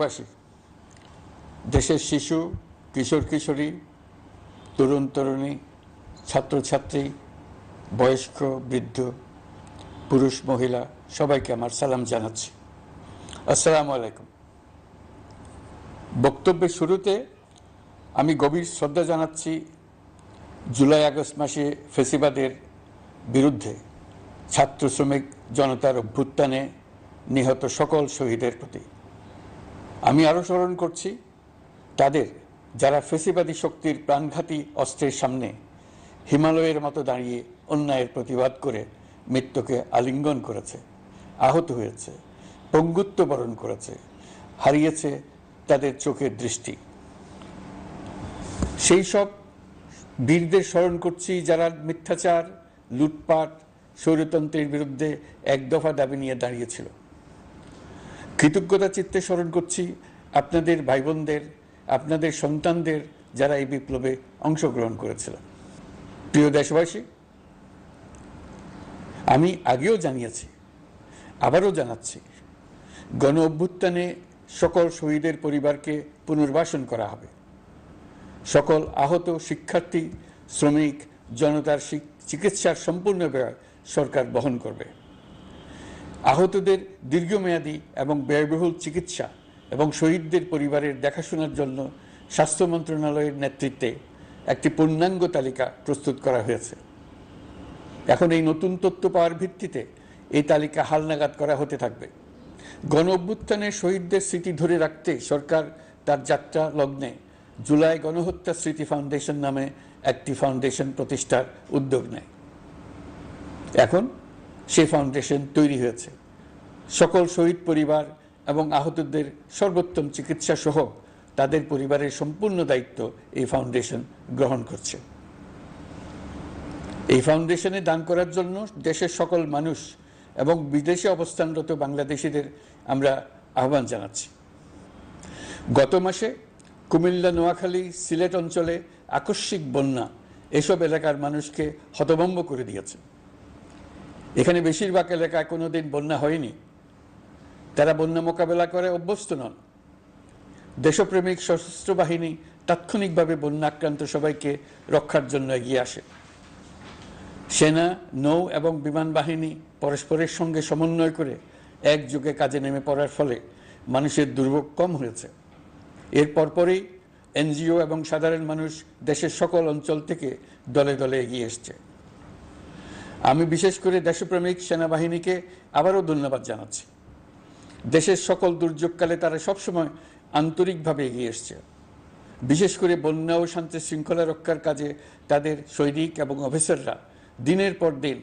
বাসী দেশের শিশু, কিশোর কিশোরী, তরুণ তরুণী, ছাত্রছাত্রী, বয়স্ক বৃদ্ধ, পুরুষ মহিলা সবাইকে আমার সালাম জানাচ্ছি। আসসালামু আলাইকুম। বক্তব্যের শুরুতে আমি গভীর শ্রদ্ধা জানাচ্ছি জুলাই আগস্ট মাসে ফ্যাসিবাদের বিরুদ্ধে ছাত্র শ্রমিক জনতার অভ্যুত্থানে নিহত সকল শহীদের প্রতি। আমি আরও স্মরণ করছি তাদের যারা ফ্যাসিবাদী শক্তির প্রাণঘাতী অস্ত্রের সামনে হিমালয়ের মতো দাঁড়িয়ে অন্যায়ের প্রতিবাদ করে মৃত্যুকে আলিঙ্গন করেছে, আহত হয়েছে, পঙ্গুত্ব বরণ করেছে, হারিয়েছে তাদের চোখের দৃষ্টি। সেই সব বীরদের স্মরণ করছি যারা মিথ্যাচার, লুটপাট, স্বৈরতন্ত্রের বিরুদ্ধে এক দফা দাবি নিয়ে দাঁড়িয়েছিল। কৃতজ্ঞতা চিত্তে স্মরণ করছি আপনাদের ভাই বোনদের, আপনাদের সন্তানদের যারা এই বিপ্লবে অংশগ্রহণ করেছিল। প্রিয় দেশবাসী, আমি আগেও জানিয়েছি, আবারও জানাচ্ছি, গণ অভ্যুত্থানে সকল শহীদের পরিবারকে পুনর্বাসন করা হবে। সকল আহত শিক্ষার্থী, শ্রমিক জনতার চিকিৎসার সম্পূর্ণ ব্যয় সরকার বহন করবে। আহতদের দীর্ঘমেয়াদী এবং ব্যয়বহুল চিকিৎসা এবং শহীদদের পরিবারের দেখাশোনার জন্য স্বাস্থ্য মন্ত্রণালয়ের নেতৃত্বে একটি পূর্ণাঙ্গ তালিকা প্রস্তুত করা হয়েছে। এখন এই নতুন তথ্য পাওয়ার ভিত্তিতে এই তালিকা হালনাগাদ করা হতে থাকবে। গণ অভ্যুত্থানের শহীদদের স্মৃতি ধরে রাখতে সরকার তার যাত্রা লগ্নে জুলাই গণহত্যা স্মৃতি ফাউন্ডেশন নামে একটি ফাউন্ডেশন প্রতিষ্ঠার উদ্যোগ নেয়। এখন সেই ফাউন্ডেশন তৈরি হয়েছে। সকল শহীদ পরিবার এবং আহতদের সর্বোত্তম চিকিৎসা সহ তাদের পরিবারের সম্পূর্ণ দায়িত্ব এই ফাউন্ডেশন গ্রহণ করছে। এই ফাউন্ডেশনে দান করার জন্য দেশের সকল মানুষ এবং বিদেশে অবস্থানরত বাংলাদেশিদের আমরা আহ্বান জানাচ্ছি। গত মাসে কুমিল্লা, নোয়াখালী, সিলেট অঞ্চলে আকস্মিক বন্যা এসব এলাকার মানুষকে হতভম্ব করে দিয়েছে। এখানে বেশিরভাগ এলাকায় কোনোদিন বন্যা হয়নি। তারা বন্যা মোকাবেলা করে অভ্যস্ত নন। দেশপ্রেমিক সশস্ত্র বাহিনী তাৎক্ষণিকভাবে বন্যা আক্রান্ত সবাইকে রক্ষার জন্য এগিয়ে আসে। সেনা, নৌ এবং বিমান বাহিনী পরস্পরের সঙ্গে সমন্বয় করে একযোগে কাজে নেমে পড়ার ফলে মানুষের দুর্ভোগ কম হয়েছে। এর পরপরই এনজিও এবং সাধারণ মানুষ দেশের সকল অঞ্চল থেকে দলে দলে এগিয়ে এসছে। আমি বিশেষ করে দেশপ্রেমিক সেনাবাহিনীকে আবারও ধন্যবাদ জানাচ্ছি। দেশের সকল দুর্যোগকালে তারা সবসময় আন্তরিকভাবে এগিয়ে এসছে। বিশেষ করে বন্যা ও শান্তি শৃঙ্খলা রক্ষার কাজে তাদের সৈনিক এবং অফিসাররা দিনের পর দিন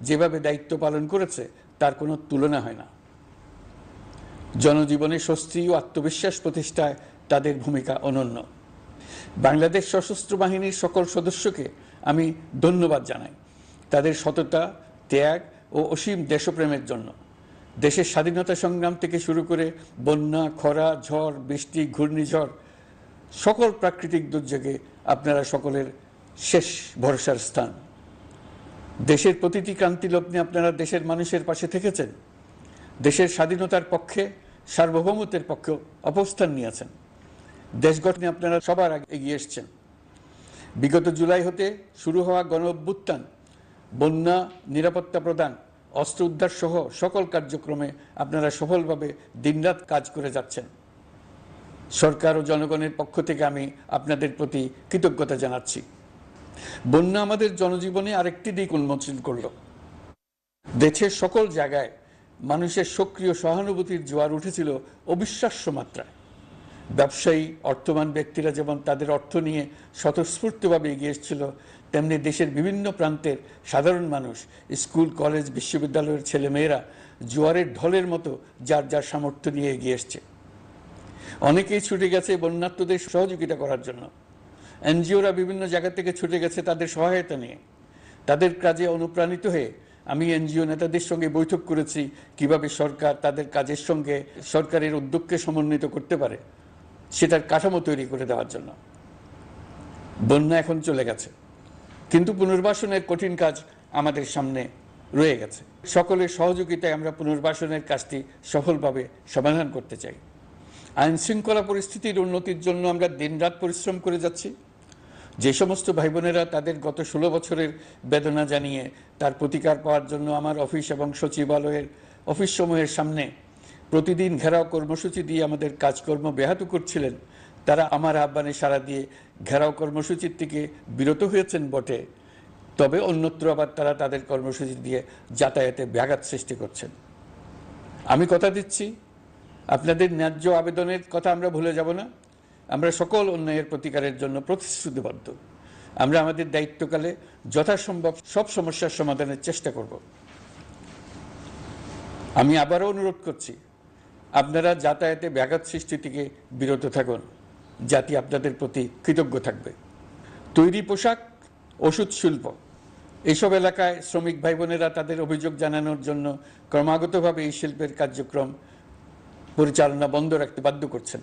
যেভাবে দায়িত্ব পালন করেছে তার কোনো তুলনা হয় না। জনজীবনে স্বস্তি ও আত্মবিশ্বাস প্রতিষ্ঠায় তাদের ভূমিকা অনন্য। বাংলাদেশ সশস্ত্র বাহিনীর সকল সদস্যকে আমি ধন্যবাদ জানাই তাদের সততা, ত্যাগ ও অসীম দেশপ্রেমের জন্য। দেশের স্বাধীনতা সংগ্রাম থেকে শুরু করে বন্যা, খরা, ঝড়, বৃষ্টি, ঘূর্ণিঝড়, সকল প্রাকৃতিক দুর্যোগে আপনারা সকলের শেষ ভরসার স্থান। দেশের প্রতিটি ক্রান্তি লগ্নে আপনারা দেশের মানুষের পাশে থেকেছেন। দেশের স্বাধীনতার পক্ষে, সার্বভৌমত্বের পক্ষে অবস্থান নিয়েছেন। দেশ গঠনে আপনারা সবার আগে এগিয়ে এসছেন। বিগত জুলাই হতে শুরু হওয়া গণ অভ্যুত্থান, বন্যা, নিরাপত্তা প্রদান, অস্ত্র উদ্ধার সহ সকল কার্যক্রমে আপনারা সফলভাবে দিনরাত কাজ করে যাচ্ছেন। সরকার ও জনগণের পক্ষ থেকে আমি আপনাদের প্রতি কৃতজ্ঞতা জানাচ্ছি। বন্যা আমাদের জনজীবনে আরেকটি দিক উন্মোচন করল। দেশের সকল জায়গায় মানুষের সক্রিয় সহানুভূতির জোয়ার উঠেছিল অবিশ্বাস্য মাত্রায়। ব্যবসায়ী, অর্থবান ব্যক্তিরা যেমন তাদের অর্থ নিয়ে স্বতঃস্ফূর্তভাবে এগিয়ে এসেছিল, তেমনি দেশের বিভিন্ন প্রান্তের সাধারণ মানুষ, স্কুল, কলেজ, বিশ্ববিদ্যালয়ের ছেলেমেয়েরা জোয়ারের ঢলের মতো যার যার সামর্থ্য নিয়ে এগিয়ে এসছে। অনেকেই ছুটে গেছে বন্যার্তদের সহযোগিতা করার জন্য। এনজিওরা বিভিন্ন জায়গা থেকে ছুটে গেছে তাদের সহায়তা নিয়ে। তাদের কাজে অনুপ্রাণিত হয়ে আমি এনজিও নেতাদের সঙ্গে বৈঠক করেছি কিভাবে সরকার তাদের কাজের সঙ্গে সরকারের উদ্যোগকে সমন্বিত করতে পারে, সেটার কাঠামো তৈরি করে দেওয়ার জন্য। বন্যা এখন চলে গেছে, কিন্তু পুনর্বাসনের কঠিন কাজ আমাদের সামনে রয়ে গেছে। সকলের সহযোগিতায় আমরা পুনর্বাসনের কাজটি সফলভাবে সমাধান করতে চাই। আইন শৃঙ্খলা পরিস্থিতির উন্নতির জন্য আমরা দিনরাত পরিশ্রম করে যাচ্ছি। যে সমস্ত ভাই বোনেরা তাদের গত 16 বছরের বেদনা জানিয়ে তার প্রতিকার পাওয়ার জন্য আমার অফিস এবং সচিবালয়ের অফিসসমূহের সামনে প্রতিদিন ঘেরাও কর্মসূচি দিয়ে আমাদের কাজকর্ম ব্যাহত করছিলেন, তারা আমার আহ্বানে সাড়া দিয়ে ঘেরাও কর্মসূচির থেকে বিরত হয়েছেন বটে, তবে অন্যত্র আবার তারা তাদের কর্মসূচি দিয়ে যাতায়াতে ব্যাঘাত সৃষ্টি করছেন। আমি কথা দিচ্ছি, আপনাদের ন্যায্য আবেদনের কথা আমরা ভুলে যাব না। আমরা সকল অন্যায়ের প্রতিকারের জন্য প্রতিশ্রুতিবদ্ধ। আমরা আমাদের দায়িত্বকালে যথাসম্ভব সব সমস্যার সমাধানের চেষ্টা করব। আমি আবারও অনুরোধ করছি, আপনারা যাতায়াতে ব্যাঘাত সৃষ্টি থেকে বিরত থাকুন। জাতি আপনাদের প্রতি কৃতজ্ঞ থাকবে। তৈরি পোশাক, ওষুধ শিল্প, এইসব এলাকায় শ্রমিক ভাই বোনেরা তাদের অভিযোগ জানানোর জন্য ক্রমাগতভাবে এই শিল্পের কার্যক্রম পরিচালনা বন্ধ রাখতে বাধ্য করছেন।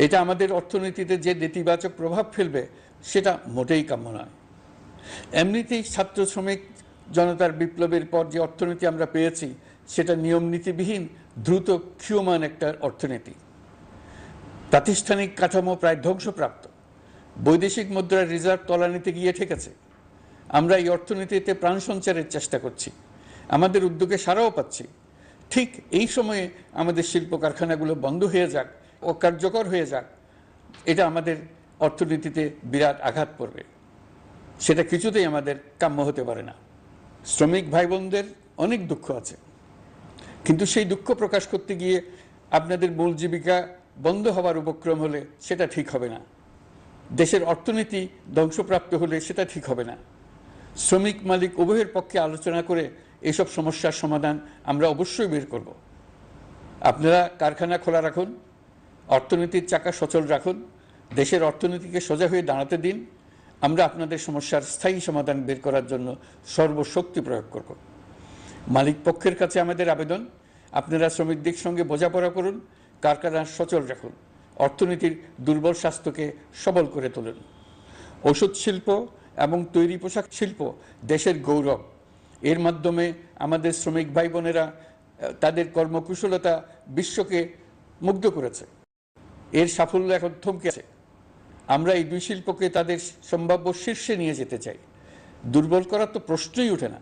এটা আমাদের অর্থনীতিতে যে নেতিবাচক প্রভাব ফেলবে সেটা মোটেই কাম্য নয়। এমনিতেই ছাত্র শ্রমিক জনতার বিপ্লবের পর যে অর্থনীতি আমরা পেয়েছি সেটা নিয়ম নীতিবিহীন দ্রুত ক্ষীয়মান একটা অর্থনীতি। প্রাতিষ্ঠানিক কাঠামো প্রায় ধ্বংসপ্রাপ্ত। বৈদেশিক মুদ্রার রিজার্ভ তলানিতে গিয়ে ঠেকেছে। আমরা এই অর্থনীতিতে প্রাণ সঞ্চারের চেষ্টা করছি, আমাদের উদ্যোগে সাড়াও পাচ্ছি। ঠিক এই সময়ে আমাদের শিল্প কারখানাগুলো বন্ধ হয়ে যাক, অকার্যকর হয়ে যাক, এটা আমাদের অর্থনীতিতে বিরাট আঘাত পড়বে। সেটা কিছুতেই আমাদের কাম্য হতে পারে না। শ্রমিক ভাই বোনদের অনেক দুঃখ আছে, কিন্তু সেই দুঃখ প্রকাশ করতে গিয়ে আপনাদের মূল জীবিকা বন্ধ হওয়ার উপক্রম হলে সেটা ঠিক হবে না। দেশের অর্থনীতি ধ্বংসপ্রাপ্ত হলে সেটা ঠিক হবে না। শ্রমিক মালিক উভয়ের পক্ষে আলোচনা করে এসব সমস্যার সমাধান আমরা অবশ্যই বের করব। আপনারা কারখানা খোলা রাখুন, অর্থনীতির চাকা সচল রাখুন, দেশের অর্থনীতিকে সোজা হয়ে দাঁড়াতে দিন। আমরা আপনাদের সমস্যার স্থায়ী সমাধান বের করার জন্য সর্বশক্তি প্রয়োগ করব। মালিক পক্ষের কাছে আমাদের আবেদন, আপনারা শ্রমিকদের সঙ্গে বোঝাপড়া করুন, কারখানা সচল রাখুন, অর্থনীতির দুর্বল স্বাস্থ্যকে সবল করে তুলুন। ওষুধ শিল্প এবং তৈরি পোশাক শিল্প দেশের গৌরব। এর মাধ্যমে আমাদের শ্রমিক ভাই বোনেরা তাদের কর্মকুশলতা বিশ্বকে মুগ্ধ করেছে। এর সাফল্য এখন থমকে আছে। আমরা এই দুই শিল্পকে তাদের সম্ভাব্য শীর্ষে নিয়ে যেতে চাই। দুর্বল করার তো প্রশ্নই ওঠে না।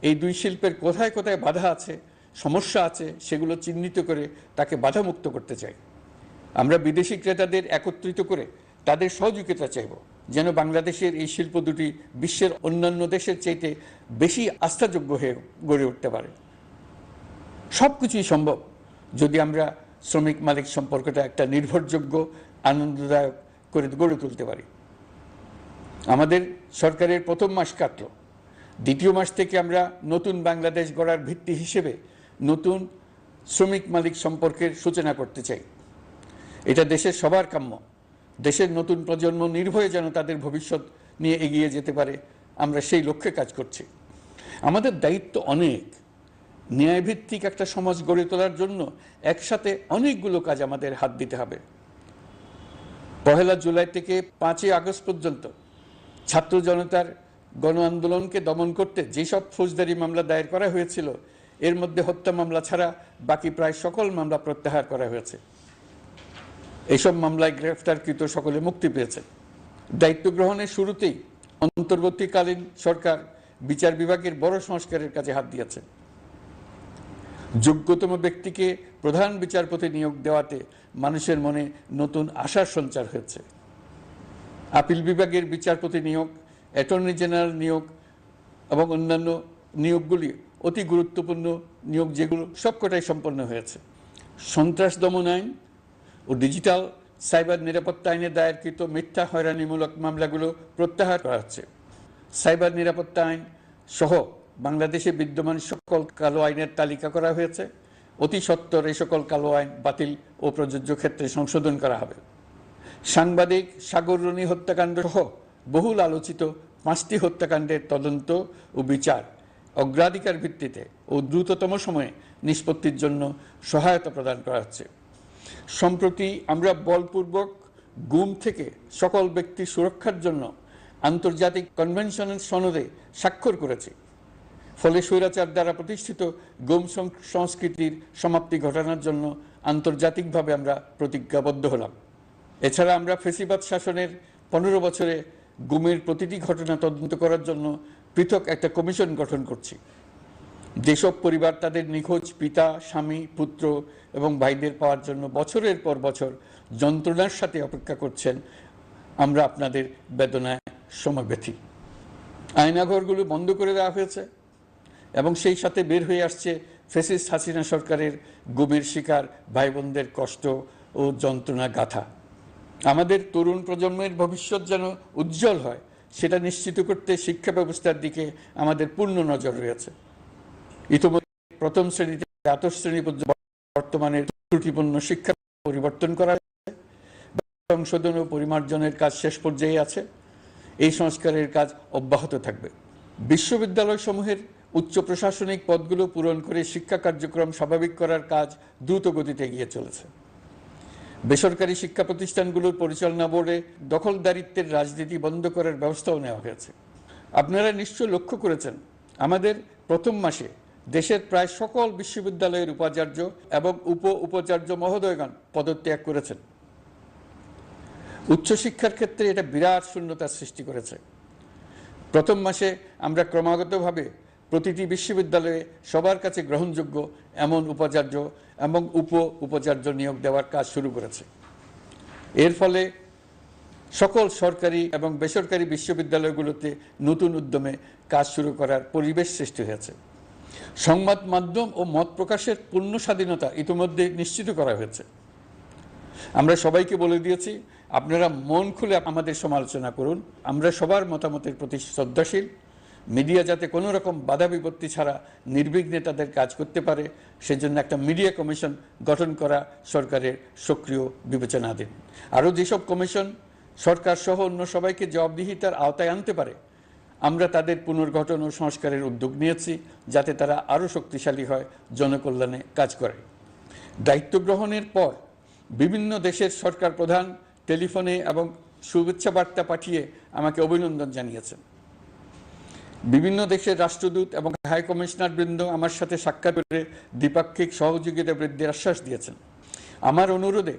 এই দুই শিল্পের কোথায় কোথায় বাধা আছে, সমস্যা আছে, সেগুলো চিহ্নিত করে তাকে বাধামুক্ত করতে চাই। আমরা বিদেশি ক্রেতাদের একত্রিত করে তাদের সহযোগিতা চাইব, যেন বাংলাদেশের এই শিল্প দুটি বিশ্বের অন্যান্য দেশের চাইতে বেশি আস্থাযোগ্য হয়ে গড়ে উঠতে পারে। সব কিছুই সম্ভব যদি আমরা শ্রমিক মালিক সম্পর্কটা একটা নির্ভরযোগ্য, আনন্দদায়ক করে গড়ে তুলতে পারি। আমাদের সরকারের প্রথম মাস কাটল, দ্বিতীয় মাস থেকে আমরা নতুন বাংলাদেশ গড়ার ভিত্তি হিসেবে নতুন শ্রমিক মালিক সম্পর্কের সূচনা করতে চাই। এটা দেশের সবার কাম্য। দেশের নতুন প্রজন্ম নির্ভয়ে যেন তাদের ভবিষ্যৎ নিয়ে এগিয়ে যেতে পারে, আমরা সেই লক্ষ্যে কাজ করছি। আমাদের দায়িত্ব অনেক। ন্যায়ভিত্তিক একটা সমাজ গড়ে তোলার জন্য একসাথে অনেকগুলো কাজ আমাদের হাত দিতে হবে। 1 জুলাই থেকে 5 আগস্ট পর্যন্ত ছাত্র জনতার গণ আন্দোলনকে দমন করতে যেসব ফৌজদারি মামলা দায়ের করা হয়েছিল, এর মধ্যে হত্যা মামলা ছাড়া বাকি প্রায় সকল মামলা প্রত্যাহার করা হয়েছে। এইসব মামলায় গ্রেফতারকৃত সকলে মুক্তি পেয়েছে। দায়িত্ব গ্রহণের শুরুতেই অন্তর্বর্তীকালীন সরকার বিচার বিভাগের বড় সংস্কারের কাজে হাত দিয়েছে। যোগ্যতম ব্যক্তিকে প্রধান বিচারপতি নিয়োগ দেওয়াতে মানুষের মনে নতুন আশার সঞ্চার হয়েছে। আপিল বিভাগের বিচারপতি নিয়োগ, অ্যাটর্নি জেনারেল নিয়োগ এবং অন্যান্য নিয়োগগুলি অতি গুরুত্বপূর্ণ নিয়োগ, যেগুলো সবকটাই সম্পন্ন হয়েছে। সন্ত্রাস দমন আইন ও ডিজিটাল সাইবার নিরাপত্তা আইনে দায়েরকৃত মিথ্যা হয়রানিমূলক মামলাগুলো প্রত্যাহার করা হচ্ছে। সাইবার নিরাপত্তা আইন সহ বাংলাদেশে বিদ্যমান সকল কালো আইনের তালিকা করা হয়েছে। অতি সত্বর এই সকল কালো আইন বাতিল ও প্রযোজ্য ক্ষেত্রে সংশোধন করা হবে। সাংবাদিক সাগর রনি হত্যাকাণ্ড সহ বহুল আলোচিত 5টি হত্যাকাণ্ডের তদন্ত ও বিচার অগ্রাধিকার ভিত্তিতে ও দ্রুততম সময়ে নিষ্পত্তির জন্য সহায়তা প্রদান করা হচ্ছে। সম্প্রতি আমরা বলপূর্বক গুম থেকে সকল ব্যক্তির সুরক্ষার জন্য আন্তর্জাতিক কনভেনশনের সনদে স্বাক্ষর করেছি। ফলে স্বৈরাচার দ্বারা প্রতিষ্ঠিত গুম সংস্কৃতির সমাপ্তি ঘটানোর জন্য আন্তর্জাতিকভাবে আমরা প্রতিজ্ঞাবদ্ধ হলাম। এছাড়া আমরা ফ্যাসিবাদ শাসনের 15 বছরে গুমের প্রতিটি ঘটনা তদন্ত করার জন্য পৃথক একটা কমিশন গঠন করছি। যেসব পরিবার তাদের নিখোঁজ পিতা, স্বামী, পুত্র এবং ভাইদের পাওয়ার জন্য বছরের পর বছর যন্ত্রণার সাথে অপেক্ষা করছেন, আমরা আপনাদের বেদনায় সমব্যথী। আয়নাঘরগুলো বন্ধ করে দেওয়া হয়েছে এবং সেই সাথে বের হয়ে আসছে ফ্যাসিস্ট হাসিনা সরকারের গুমের শিকার ভাই বোনদের কষ্ট ও যন্ত্রণা গাথা। আমাদের তরুণ প্রজন্মের ভবিষ্যৎ যেন উজ্জ্বল হয়, সেটা নিশ্চিত করতে শিক্ষা ব্যবস্থার দিকে আমাদের পূর্ণ নজর রয়েছে। ইতিমধ্যে প্রথম শ্রেণী থেকে দ্বাদশ শ্রেণী পর্যন্ত বর্তমানের ত্রুটিপূর্ণ শিক্ষা পরিবর্তন করা হয়েছে। সংশোধন ও পরিমার্জনের কাজ শেষ পর্যায়ে আছে। এই সংস্কারের কাজ অব্যাহত থাকবে। বিশ্ববিদ্যালয় সমূহের উচ্চ প্রশাসনিক পদগুলো পূরণ করে শিক্ষা কার্যক্রম স্বাভাবিক করার কাজ দ্রুত গতিতে এগিয়ে চলেছে। বেসরকারি শিক্ষা প্রতিষ্ঠানগুলোর পরিচালনা বোর্ডে দখলদারিত্বের রাজনীতি বন্ধ করার ব্যবস্থাও নেওয়া হয়েছে। আপনারা নিশ্চয় লক্ষ্য করেছেন, আমাদের প্রথম মাসে দেশের প্রায় সকল বিশ্ববিদ্যালয়ের উপাচার্য এবং উপাচার্য মহোদয়গণ পদত্যাগ করেছেন। উচ্চশিক্ষার ক্ষেত্রে এটা বিরাট শূন্যতার সৃষ্টি করেছে। প্রথম মাসে আমরা ক্রমাগতভাবে প্রতিটি বিশ্ববিদ্যালয়ে সবার কাছে গ্রহণযোগ্য এমন উপাচার্য এবং উপাচার্য নিয়োগ দেওয়ার কাজ শুরু করেছে। এর ফলে সকল সরকারি এবং বেসরকারি বিশ্ববিদ্যালয়গুলোতে নতুন উদ্যমে কাজ শুরু করার পরিবেশ সৃষ্টি হয়েছে। সংবাদ মাধ্যম ও মত প্রকাশের পূর্ণ স্বাধীনতা ইতিমধ্যে নিশ্চিত করা হয়েছে। আমরা সবাইকে বলে দিয়েছি, আপনারা মন খুলে আমাদের সমালোচনা করুন, আমরা সবার মতামতের প্রতি শ্রদ্ধাশীল। মিডিয়া যাতে কোনো রকম বাধা বিপত্তি ছাড়া নির্বিঘ্নে তাদের কাজ করতে পারে, সেজন্য একটা মিডিয়া কমিশন গঠন করা সরকারের সক্রিয় বিবেচনাধীন। আরও যেসব কমিশন সরকার সহ অন্য সবাইকে জবাবদিহিতার আওতায় আনতে পারে, আমরা তাদের পুনর্গঠন ও সংস্কারের উদ্যোগ নিয়েছি, যাতে তারা আরও শক্তিশালী হয়, জনকল্যাণে কাজ করে। দায়িত্ব গ্রহণের পর বিভিন্ন দেশের সরকার প্রধান টেলিফোনে এবং শুভেচ্ছা বার্তা পাঠিয়ে আমাকে অভিনন্দন জানিয়েছেন। বিভিন্ন দেশের রাষ্ট্রদূত এবং হাই কমিশনার বৃন্দ আমার সাথে সাক্ষাৎ করে দ্বিপাক্ষিক সহযোগিতা বৃদ্ধির আশ্বাস দিয়েছেন। আমার অনুরোধে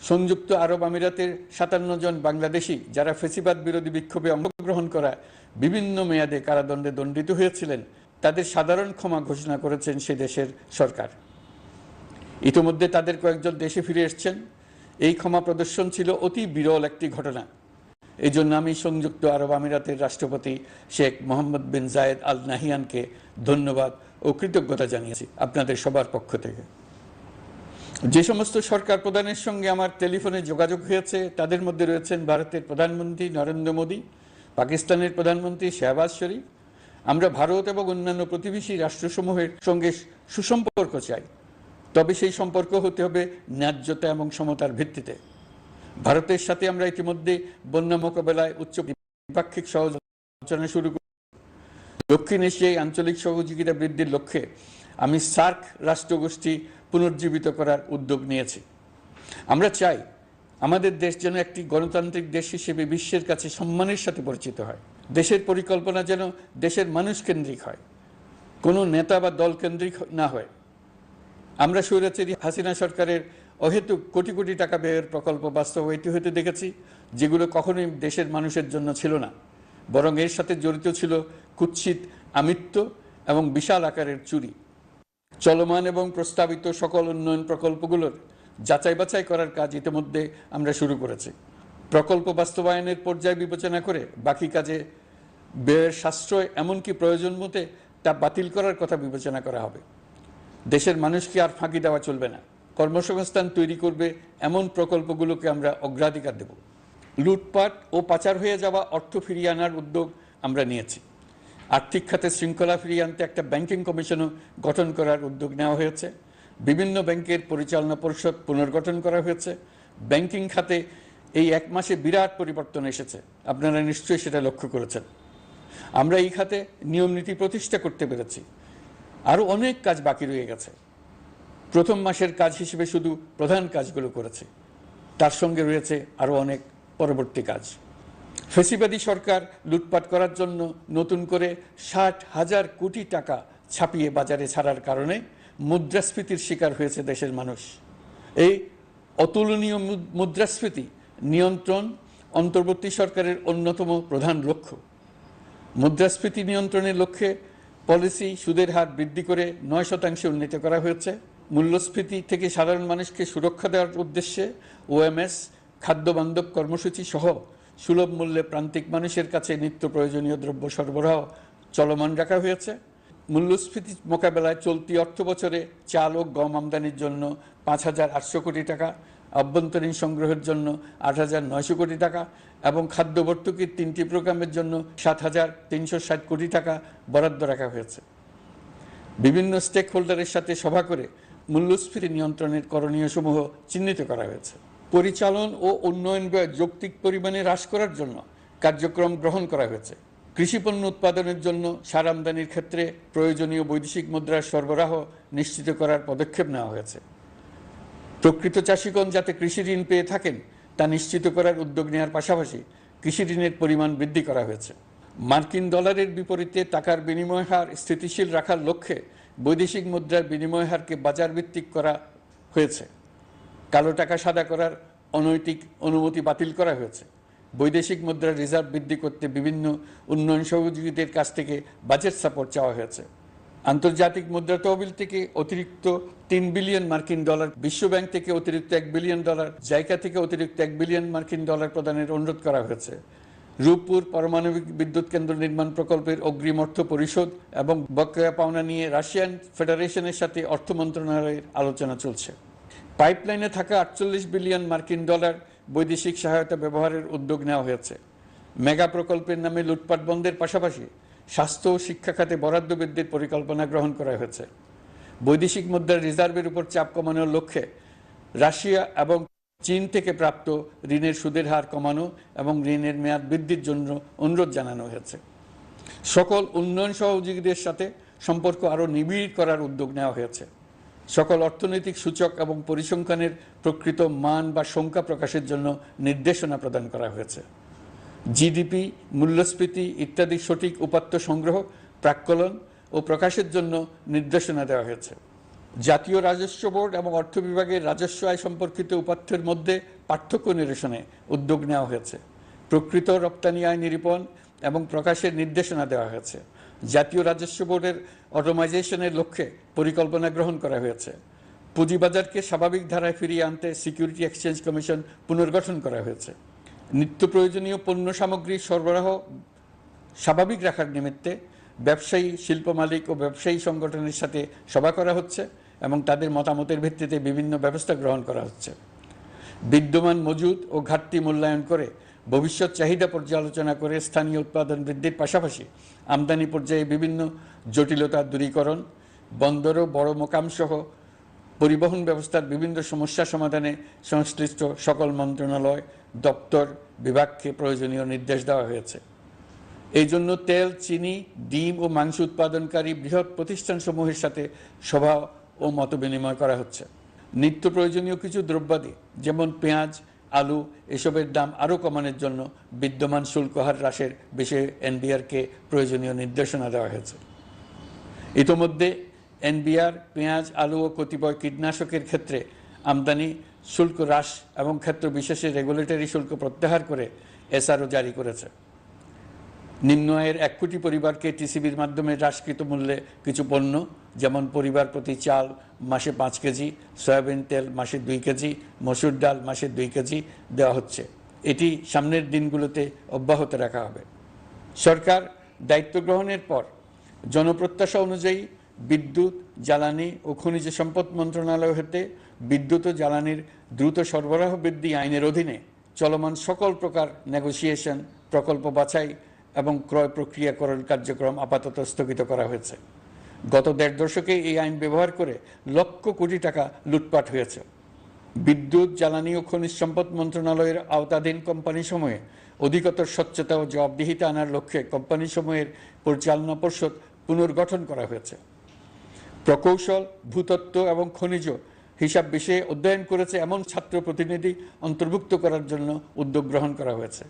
সংযুক্ত আরব আমিরাতের 57 জন বাংলাদেশি যারা ফ্যাসিবাদ বিরোধী বিক্ষোভে অংশগ্রহণ করা বিভিন্ন মেয়াদে কারাদণ্ডে দণ্ডিত হয়েছিলেন, তাদের সাধারণ ক্ষমা ঘোষণা করেছেন সে দেশের সরকার। ইতিমধ্যে তাদের কয়েকজন দেশে ফিরে এসেছেন। এই ক্ষমা প্রদর্শন ছিল অতি বিরল একটি ঘটনা। এই জন্য আমি সংযুক্ত আরব আমিরাতের রাষ্ট্রপতি শেখ মোহাম্মদ বিন জায়েদ আল নাহিয়ানকে ধন্যবাদ ও কৃতজ্ঞতা জানিয়েছি আপনাদের সবার পক্ষ থেকে। যে সমস্ত সরকার প্রধানের সঙ্গে আমার টেলিফোনে যোগাযোগ হয়েছে, তাদের মধ্যে রয়েছেন ভারতের প্রধানমন্ত্রী নরেন্দ্র মোদী, পাকিস্তানের প্রধানমন্ত্রী শাহবাজ শরীফ। আমরা ভারত এবং অন্যান্য প্রতিবেশী রাষ্ট্রসমূহের সঙ্গে সুসম্পর্ক চাই, তবে সেই সম্পর্ক হতে হবে ন্যায্যতা এবং সমতার ভিত্তিতে। ভারতের সাথে আমরা ইতিমধ্যে বন্যা মোকাবেলায় উচ্চ দ্বিপাক্ষিক সহযোগিতা শুরু করি। দক্ষিণ এশিয়ায় আঞ্চলিক সহযোগিতা বৃদ্ধির লক্ষ্যে আমি সার্ক রাষ্ট্রগোষ্ঠী পুনর্জীবিত করার উদ্যোগ নিয়েছি। আমরা চাই আমাদের দেশ যেন একটি গণতান্ত্রিক দেশ হিসেবে বিশ্বের কাছে সম্মানের সাথে পরিচিত হয়। দেশের পরিকল্পনা যেন দেশের মানুষ কেন্দ্রিক হয়, কোনো নেতা বা দল কেন্দ্রিক না হয়। আমরা স্বৈরাচারী হাসিনা সরকারের অহেতুক কোটি কোটি টাকা ব্যয়ের প্রকল্প বাস্তবায়িত হতে দেখেছি, যেগুলো কখনোই দেশের মানুষের জন্য ছিল না, বরং এর সাথে জড়িত ছিল কুৎসিত আমিত্ব এবং বিশাল আকারের চুরি। চলমান এবং প্রস্তাবিত সকল উন্নয়ন প্রকল্পগুলোর যাচাই বাছাই করার কাজ ইতিমধ্যে আমরা শুরু করেছি। প্রকল্প বাস্তবায়নের পর্যায় বিবেচনা করে বাকি কাজে ব্যয়ের সাশ্রয় এমনকি প্রয়োজন মতে তা বাতিল করার কথা বিবেচনা করা হবে। দেশের মানুষকে আর ফাঁকি দেওয়া চলবে না। কর্মসংস্থান তৈরি করবে এমন প্রকল্পগুলোকে আমরা অগ্রাধিকার দেব। লুটপাট ও পাচার হয়ে যাওয়া অর্থ ফিরিয়ে আনার উদ্যোগ আমরা নিয়েছি। আর্থিক খাতে শৃঙ্খলা ফিরিয়ে আনতে একটা ব্যাংকিং কমিশনও গঠন করার উদ্যোগ নেওয়া হয়েছে। বিভিন্ন ব্যাংকের পরিচালনা পরিষদ পুনর্গঠন করা হয়েছে। ব্যাংকিং খাতে এই এক মাসে বিরাট পরিবর্তন এসেছে, আপনারা নিশ্চয়ই সেটা লক্ষ্য করেছেন। আমরা এই খাতে নিয়ম নীতি প্রতিষ্ঠা করতে পেরেছি। আরও অনেক কাজ বাকি রয়ে গেছে। প্রথম মাসের কাজ হিসেবে শুধু প্রধান কাজগুলো করেছে, তার সঙ্গে রয়েছে আরও অনেক পরবর্তী কাজ। ফ্যাসিবাদী সরকার লুটপাট করার জন্য নতুন করে 60,000 কোটি টাকা ছাপিয়ে বাজারে ছাড়ার কারণে মুদ্রাস্ফীতির শিকার হয়েছে দেশের মানুষ। এই অতুলনীয় মুদ্রাস্ফীতি নিয়ন্ত্রণ অন্তর্বর্তী সরকারের অন্যতম প্রধান লক্ষ্য। মুদ্রাস্ফীতি নিয়ন্ত্রণের লক্ষ্যে পলিসি সুদের হার বৃদ্ধি করে 9% উন্নীত করা হয়েছে। মূল্যস্ফীতি থেকে সাধারণ মানুষকে সুরক্ষা দেওয়ার উদ্দেশ্যে ওএমএস খাদ্য বান্ধব কর্মসূচি সহ সুলভ মূল্যে প্রান্তিক মানুষের কাছে নিত্য প্রয়োজনীয় দ্রব্য সরবরাহ চলমান রাখা হয়েছে। মূল্যস্ফীতি মোকাবেলায় চলতি অর্থ বছরে চাল ও গম আমদানির জন্য 5,800 কোটি টাকা, আভ্যন্তরীণ সংগ্রহের জন্য 8,900 কোটি টাকা এবং খাদ্য ভর্তুকির 3টি প্রোগ্রামের জন্য 7,360 কোটি টাকা বরাদ্দ রাখা হয়েছে। বিভিন্ন স্টেক হোল্ডারের সাথে সভা করে মূল্যস্ফীতি নিয়ন্ত্রণের করণীয়সমূহ চিহ্নিত করা হয়েছে। পরিচালন ও উন্নয়ন ব্যয় যৌক্তিক পরিমাণে হ্রাস করার জন্য কার্যক্রম গ্রহণ করা হয়েছে। কৃষিপণ্য উৎপাদনের জন্য সার আমদানির ক্ষেত্রে প্রয়োজনীয় বৈদেশিক মুদ্রার সরবরাহ নিশ্চিত করার পদক্ষেপ নেওয়া হয়েছে। প্রকৃত চাষিগণ যাতে কৃষি ঋণ পেয়ে থাকেন তা নিশ্চিত করার উদ্যোগ নেওয়ার পাশাপাশি কৃষি ঋণের পরিমাণ বৃদ্ধি করা হয়েছে। মার্কিন ডলারের বিপরীতে টাকার বিনিময় হার স্থিতিশীল রাখার লক্ষ্যে বৈদেশিক মুদ্রার বিনিময় হারকে বাজার ভিত্তিক করা হয়েছে। কালো টাকা সাদা করার অনৈতিক অনুমতি বাতিল করা হয়েছে। বৈদেশিক মুদ্রার রিজার্ভ বৃদ্ধি করতে বিভিন্ন উন্নয়ন সহযোগীদের কাছ থেকে বাজেট সাপোর্ট চাওয়া হয়েছে। আন্তর্জাতিক মুদ্রা তহবিল থেকে অতিরিক্ত 3 বিলিয়ন মার্কিন ডলার, বিশ্বব্যাংক থেকে অতিরিক্ত 1 বিলিয়ন ডলার, জাইকা থেকে অতিরিক্ত 1 বিলিয়ন মার্কিন ডলার প্রদানের অনুরোধ করা হয়েছে। রূপপুর পারমাণবিক বিদ্যুৎ কেন্দ্র নির্মাণ প্রকল্পের অগ্রিম অর্থ পরিশোধ এবং বকেয়া পাওনা নিয়ে রাশিয়ান ফেডারেশনের সাথে অর্থ মন্ত্রণালয়ের আলোচনা চলছে। পাইপলাইনে থাকা 48 বিলিয়ন মার্কিন ডলার বৈদেশিক সহায়তা ব্যবহারের উদ্যোগ নেওয়া হয়েছে। মেগা প্রকল্পের নামে লুটপাট বন্ধের পাশাপাশি স্বাস্থ্য ও শিক্ষা খাতে বরাদ্দ বৃদ্ধির পরিকল্পনা গ্রহণ করা হয়েছে। বৈদেশিক মুদ্রার রিজার্ভের উপর চাপ কমানোর লক্ষ্যে রাশিয়া এবং চীন থেকে প্রাপ্ত ঋণের সুদের হার কমানো এবং ঋণের মেয়াদ বৃদ্ধির জন্য অনুরোধ জানানো হয়েছে। সকল উন্নয়ন সহযোগীদের সাথে সম্পর্ক আরও নিবিড় করার উদ্যোগ নেওয়া হয়েছে। সকল অর্থনৈতিক সূচক এবং পরিসংখ্যানের প্রকৃত মান বা সংখ্যা প্রকাশের জন্য নির্দেশনা প্রদান করা হয়েছে। জিডিপি, মূল্যস্ফীতি ইত্যাদি সঠিক উপাত্ত সংগ্রহ, প্রাক্কলন ও প্রকাশের জন্য নির্দেশনা দেওয়া হয়েছে। জাতীয় রাজস্ব বোর্ড এবং অর্থ বিভাগের রাজস্ব আয় সম্পর্কিত উপাত্তের মধ্যে পার্থক্য নিরসনে উদ্যোগ নেওয়া হয়েছে। প্রকৃত রপ্তানি আয় নিরূপণ এবং প্রকাশের নির্দেশনা দেওয়া হয়েছে। জাতীয় রাজস্ব বোর্ডের অটোমাইজেশনের লক্ষ্যে পরিকল্পনা গ্রহণ করা হয়েছে। পুঁজিবাজারকে স্বাভাবিক ধারায় ফিরিয়ে আনতে সিকিউরিটি এক্সচেঞ্জ কমিশন পুনর্গঠন করা হয়েছে। নিত্য প্রয়োজনীয় পণ্য সামগ্রীর সরবরাহ স্বাভাবিক রাখার নিমিত্তে ব্যবসায়ী, শিল্প মালিক ও ব্যবসায়ী সংগঠনের সাথে সভা করা হচ্ছে এবং তাদের মতামতের ভিত্তিতে বিভিন্ন ব্যবস্থা গ্রহণ করা হচ্ছে। বিদ্যমান মজুদ ও ঘাটতি মূল্যায়ন করে ভবিষ্যৎ চাহিদা পর্যালোচনা করে স্থানীয় উৎপাদন বৃদ্ধির পাশাপাশি আমদানি পর্যায়ে বিভিন্ন জটিলতা দূরীকরণ, বন্দর ও বড় মোকাম সহ পরিবহন ব্যবস্থার বিভিন্ন সমস্যা সমাধানে সংশ্লিষ্ট সকল মন্ত্রণালয়, দপ্তর, বিভাগকে প্রয়োজনীয় নির্দেশ দেওয়া হয়েছে। এই জন্য তেল, চিনি, ডিম ও মাংস উৎপাদনকারী বৃহৎ প্রতিষ্ঠানসমূহের সাথে সভা ও মতবিনিময় করা হচ্ছে। নিত্য প্রয়োজনীয় কিছু দ্রব্যাদি যেমন পেঁয়াজ, আলু এসবের দাম আরও কমানোর জন্য বিদ্যমান শুল্ক হার হ্রাসের বিষয়ে এনবিআরকে প্রয়োজনীয় নির্দেশনা দেওয়া হয়েছে। ইতোমধ্যে এনবিআর পেঁয়াজ, আলু ও কতিপয় কীটনাশকের ক্ষেত্রে আমদানি শুল্ক হ্রাস এবং ক্ষেত্র বিশেষে রেগুলেটরি শুল্ক প্রত্যাহার করে এসআরও জারি করেছে। নিম্ন আয়ের 1 কোটি পরিবারকে টিসিবির মাধ্যমে হ্রাসকৃত মূল্যে কিছু পণ্য যেমন পরিবার প্রতি চাল মাসে 5 কেজি, সয়াবিন তেল মাসে 2 কেজি, মসুর ডাল মাসে 2 কেজি দেওয়া হচ্ছে। এটি সামনের দিনগুলোতে অব্যাহত রাখা হবে। সরকার দায়িত্ব গ্রহণের পর জনপ্রত্যাশা অনুযায়ী বিদ্যুৎ, জ্বালানি ও খনিজ সম্পদ মন্ত্রণালয় হতে বিদ্যুৎ ও জ্বালানির দ্রুত সরবরাহ বৃদ্ধি আইনের অধীনে চলমান সকল প্রকার নেগোসিয়েশন, প্রকল্প বাছাই এবং ক্রয় প্রক্রিয়াকরণ কার্যক্রম আপাতত স্থগিত করা হয়েছে। গত 1.5 দশকে এই আইন ব্যবহার করে লক্ষ কোটি টাকা লুটপাট হয়েছে। বিদ্যুৎ, জ্বালানি ও খনিজ সম্পদ মন্ত্রণালয়ের আওতাধীন কোম্পানিসমূহে অধিকতর স্বচ্ছতা ও জবাবদিহিতা আনার লক্ষ্যে কোম্পানিসমূহের পরিচালনা পর্ষদ পুনর্গঠন করা হয়েছে। প্রকৌশল, ভূতত্ত্ব এবং খনিজ হিসাব বিষয়ে অধ্যয়ন করেছে এমন ছাত্র প্রতিনিধি অন্তর্ভুক্ত করার জন্য উদ্যোগ গ্রহণ করা হয়েছে।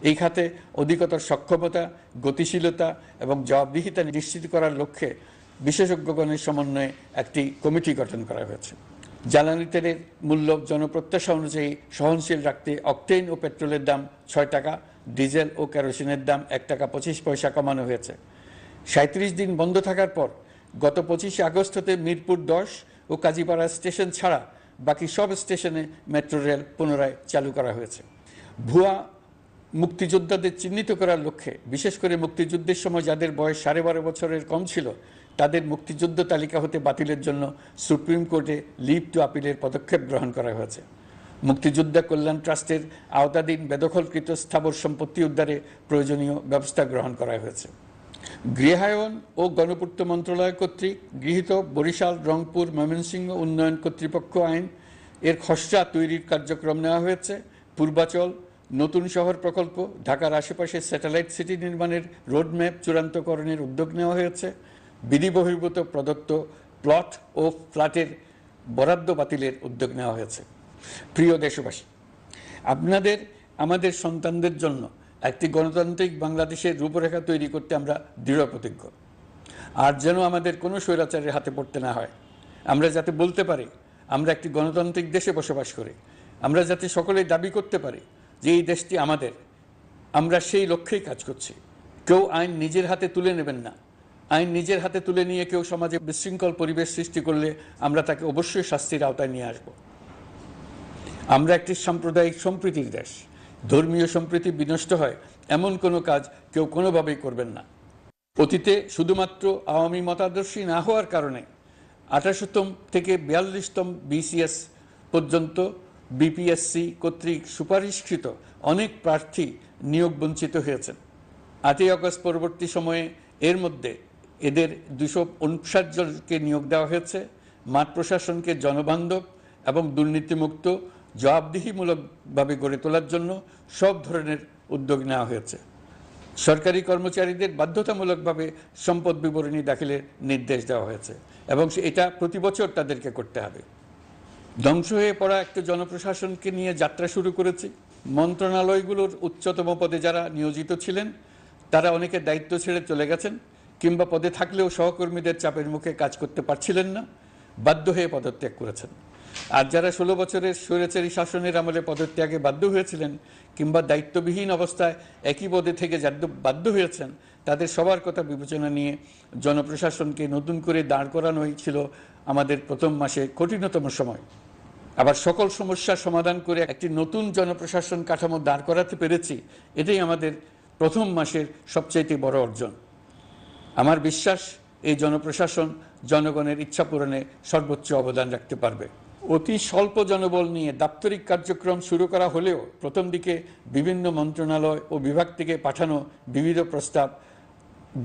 এই খাতে অধিকতর সক্ষমতা, গতিশীলতা এবং জবাবদিহিতা নিশ্চিত করার লক্ষ্যে বিশেষজ্ঞগণের সমন্বয়ে একটি কমিটি গঠন করা হয়েছে। জ্বালানি তেলের মূল্য জনপ্রত্যাশা অনুযায়ী সহনশীল রাখতে অকটেন ও পেট্রোলের দাম 6 টাকা, ডিজেল ও কেরোসিনের দাম 1 টাকা 25 পয়সা কমানো হয়েছে। 37 দিন বন্ধ থাকার পর গত 25 আগস্ট হতে মিরপুর 10 ও কাজীপাড়া স্টেশন ছাড়া বাকি সব স্টেশনে মেট্রো রেল পুনরায় চালু করা হয়েছে। ভুয়া মুক্তিযোদ্ধাদের চিহ্নিত করার লক্ষ্যে বিশেষ করে মুক্তিযুদ্ধের সময় যাদের বয়স 12.5 বছরের কম ছিল তাদের মুক্তিযুদ্ধ তালিকা হতে বাতিলের জন্য সুপ্রিম কোর্টে লিভ টু আপিলের পদক্ষেপ গ্রহণ করা হয়েছে। মুক্তিযোদ্ধা কল্যাণ ট্রাস্টের আওতাধীন বেদখলকৃত স্থাবর সম্পত্তি উদ্ধারে প্রয়োজনীয় ব্যবস্থা গ্রহণ করা হয়েছে। গৃহায়ন ও গণপূর্ত মন্ত্রণালয় কর্তৃক গৃহীত বরিশাল, রংপুর, ময়মনসিংহ উন্নয়ন কর্তৃপক্ষ আইন এর খসড়া তৈরির কার্যক্রম নেওয়া হয়েছে। পূর্বাচল নতুন শহর প্রকল্প, ঢাকার আশেপাশে স্যাটেলাইট সিটি নির্মাণের রোডম্যাপ চূড়ান্তকরণের উদ্যোগ নেওয়া হয়েছে। বিধি বহির্ভূত প্রদত্ত প্লট ও ফ্ল্যাটের বরাদ্দ বাতিলের উদ্যোগ নেওয়া হয়েছে। প্রিয় দেশবাসী, আপনাদের আমাদের সন্তানদের জন্য একটি গণতান্ত্রিক বাংলাদেশের রূপরেখা তৈরি করতে আমরা দৃঢ় প্রতিজ্ঞ। আর যেন আমাদের কোনো স্বৈরাচারের হাতে পড়তে না হয়। আমরা যাতে বলতে পারি আমরা একটি গণতান্ত্রিক দেশে বসবাস করি, আমরা যাতে সকলেই দাবি করতে পারি যে এই দেশটি আমাদের, আমরা সেই লক্ষ্যেই কাজ করছি। কেউ আইন নিজের হাতে তুলে নেবেন না। আইন নিজের হাতে তুলে নিয়ে কেউ সমাজে বিশৃঙ্খল পরিবেশ সৃষ্টি করলে আমরা তাকে অবশ্যই শাস্তির আওতায় নিয়ে আসব। আমরা একটি সাম্প্রদায়িক সম্প্রীতির দেশ। ধর্মীয় সম্প্রীতি বিনষ্ট হয় এমন কোনো কাজ কেউ কোনোভাবেই করবেন না। অতীতে শুধুমাত্র আওয়ামী মতাদর্শী না হওয়ার কারণে 28তম থেকে 42তম বিসিএস পর্যন্ত বিপিএসসি কর্তৃক সুপারিশকৃত অনেক প্রার্থী নিয়োগ বঞ্চিত হয়েছেন। 8ই আগস্ট পরবর্তী সময়ে এর মধ্যে এদের 259 জনকে নিয়োগ দেওয়া হয়েছে। মাঠ প্রশাসনকে জনবান্ধব এবং দুর্নীতিমুক্ত জবাবদিহিমূলকভাবে গড়ে তোলার জন্য সব ধরনের উদ্যোগ নেওয়া হয়েছে। সরকারি কর্মচারীদের বাধ্যতামূলকভাবে সম্পদ বিবরণী দাখিলের নির্দেশ দেওয়া হয়েছে এবং এটা প্রতি বছর তাদেরকে করতে হবে। ধ্বংস হয়ে পড়া একটা জনপ্রশাসনকে নিয়ে যাত্রা শুরু করেছি। মন্ত্রণালয়গুলোর উচ্চতম পদে যারা নিয়োজিত ছিলেন তারা অনেকে দায়িত্ব ছেড়ে চলে গেছেন, কিংবা পদে থাকলেও সহকর্মীদের চাপের মুখে কাজ করতে পারছিলেন না, বাধ্য হয়ে পদত্যাগ করেছেন। আর যারা 16 বছরের স্বৈরাচারী শাসনের আমলে পদত্যাগে বাধ্য হয়েছিলেন কিংবা দায়িত্ববিহীন অবস্থায় একই পদে থেকে বাধ্য হয়েছেন, তাদের সবার কথা বিবেচনা নিয়ে জনপ্রশাসনকে নতুন করে দাঁড় করানোই ছিল আমাদের প্রথম মাসে কঠিনতম সময়। আবার সকল সমস্যার সমাধান করে একটি নতুন জনপ্রশাসন কাঠামো দাঁড় করাতে পেরেছি, এটাই আমাদের প্রথম মাসের সবচাইতে বড় অর্জন। আমার বিশ্বাস এই জনপ্রশাসন জনগণের ইচ্ছা পূরণে সর্বোচ্চ অবদান রাখতে পারবে। অতি স্বল্প জনবল নিয়ে দাপ্তরিক কার্যক্রম শুরু করা হলেও প্রথম দিকে বিভিন্ন মন্ত্রণালয় ও বিভাগ থেকে পাঠানো বিবিধ প্রস্তাব